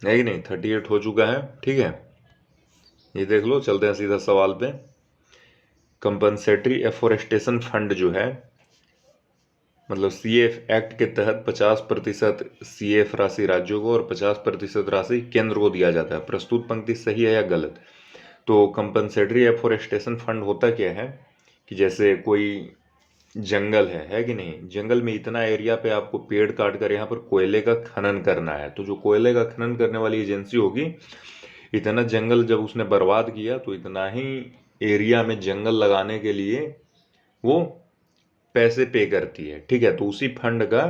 है कि नहीं। 38 हो चुका है, ठीक है। ये देख लो, चलते हैं सीधा सवाल पे। कंपनसेटरी एफोरेस्टेशन फंड जो है, मतलब सीएफ एक्ट के तहत 50% सीएफ राशि राज्यों को और 50% राशि केंद्र को दिया जाता है। प्रस्तुत पंक्ति सही है या गलत। तो कंपनसेटरी एफोरेस्टेशन फंड होता क्या है कि जैसे कोई जंगल है कि नहीं, जंगल में इतना एरिया पे आपको पेड़ काट कर यहाँ पर कोयले का खनन करना है, तो जो कोयले का खनन करने वाली एजेंसी होगी, इतना जंगल जब उसने बर्बाद किया तो इतना ही एरिया में जंगल लगाने के लिए वो पैसे पे करती है, ठीक है। तो उसी फंड का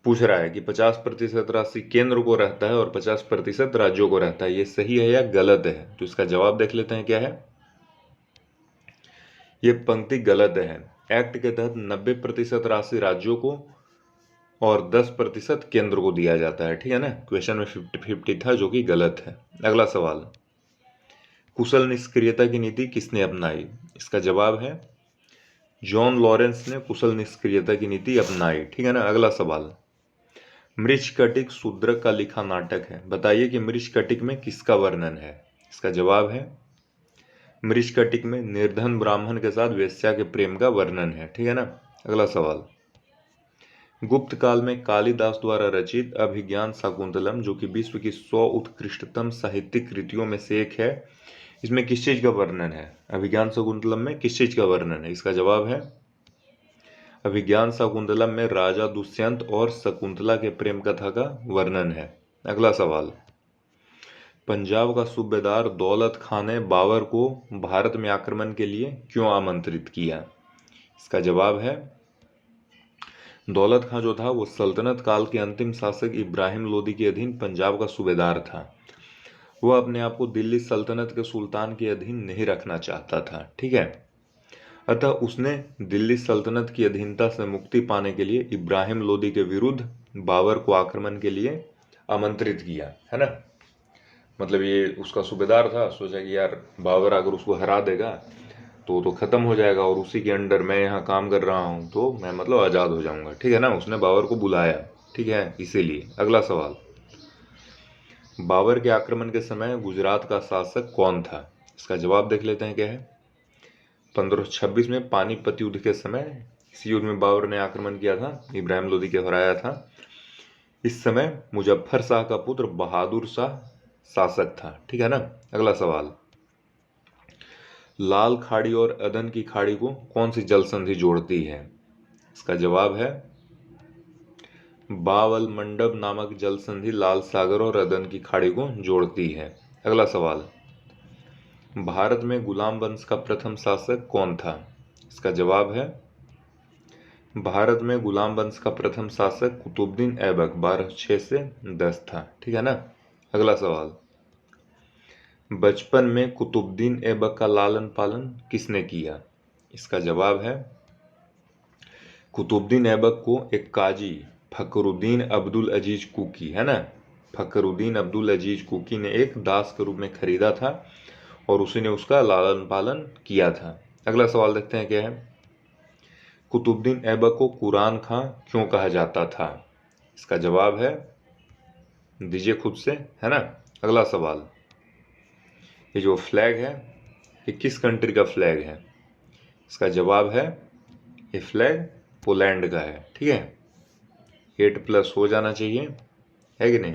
पूछ रहा है कि 50% राशि केंद्र को रहता है और 50% राज्यों को रहता है, ये सही है या गलत है। तो इसका जवाब देख लेते हैं क्या है। ये पंक्ति गलत है। एक्ट के तहत 90% राशि राज्यों को और 10% केंद्र को दिया जाता है, ठीक है ना। क्वेश्चन में 50-50 था, जो कि गलत है। अगला सवाल, कुशल निष्क्रियता की नीति किसने अपनाई। इसका जवाब है जॉन लॉरेंस ने कुशल निष्क्रियता की नीति अपनाई, ठीक है ना। अगला सवाल, मृच्छकटिक शूद्रक का लिखा नाटक है, बताइए कि मृच्छकटिक में किसका वर्णन है। इसका जवाब है मृच्छकटिक में निर्धन ब्राह्मण के साथ वेश्या के प्रेम का वर्णन है, ठीक है ना। अगला सवाल, गुप्त काल में कालिदास द्वारा रचित अभिज्ञान शाकुंतलम, जो कि विश्व की 100 उत्कृष्टतम साहित्यिक कृतियों में से एक है, इसमें किस चीज का वर्णन है। अभिज्ञान शाकुंतलम में किस चीज का वर्णन है। इसका जवाब है अभिज्ञान शाकुंतलम में राजा दुष्यंत और शकुंतला के प्रेम कथा का वर्णन है। अगला सवाल, पंजाब का सूबेदार दौलत खान ने बाबर को भारत में आक्रमण के लिए क्यों आमंत्रित किया। इसका जवाब है दौलत खां जो था वो सल्तनत काल के अंतिम शासक इब्राहिम लोदी के अधीन पंजाब का सूबेदार था। वह अपने आप को दिल्ली सल्तनत के सुल्तान के अधीन नहीं रखना चाहता था, ठीक है। अतः उसने दिल्ली सल्तनत की अधीनता से मुक्ति पाने के लिए इब्राहिम लोदी के विरुद्ध बाबर को आक्रमण के लिए आमंत्रित किया, है ना। मतलब ये उसका सूबेदार था, सोचा कि यार बाबर अगर उसको हरा देगा तो खत्म हो जाएगा और उसी के अंडर मैं यहाँ काम कर रहा हूँ तो मैं मतलब आज़ाद हो जाऊंगा, ठीक है ना। उसने बाबर को बुलाया, ठीक है, इसीलिए। अगला सवाल, बाबर के आक्रमण के समय गुजरात का शासक कौन था। इसका जवाब देख लेते हैं क्या है। 1526 में पानीपत युद्ध के समय, इस युद्ध में बाबर ने आक्रमण किया था, इब्राहिम लोदी के हराया था। इस समय मुजफ्फर शाह का पुत्र बहादुर शाह शासक था, ठीक है ना। अगला सवाल, लाल खाड़ी और अदन की खाड़ी को कौन सी जल संधि जोड़ती है। इसका जवाब है बावल मंडप नामक जल संधि लाल सागर और अदन की खाड़ी को जोड़ती है। अगला सवाल, भारत में गुलाम वंश का प्रथम शासक कौन था। इसका जवाब है भारत में गुलाम वंश का प्रथम शासक कुतुबुद्दीन ऐबक 1206 से 10 था, ठीक है ना। अगला सवाल, बचपन में कुतुबुद्दीन ऐबक का लालन पालन किसने किया। इसका जवाब है कुतुबुद्दीन ऐबक को एक काजी फखरुद्दीन अब्दुल अजीज कुकी, है ना, फखरुद्दीन अब्दुल अजीज कुकी ने एक दास के रूप में खरीदा था और उसी ने उसका लालन पालन किया था। अगला सवाल देखते हैं क्या है। कुतुबुद्दीन ऐबक को कुरान खां क्यों कहा जाता था। इसका जवाब है दीजिए खुद से, है ना। अगला सवाल, ये जो फ्लैग है ये किस कंट्री का फ्लैग है। इसका जवाब है ये फ्लैग पोलैंड का है, ठीक है। 8+ हो जाना चाहिए, है कि नहीं।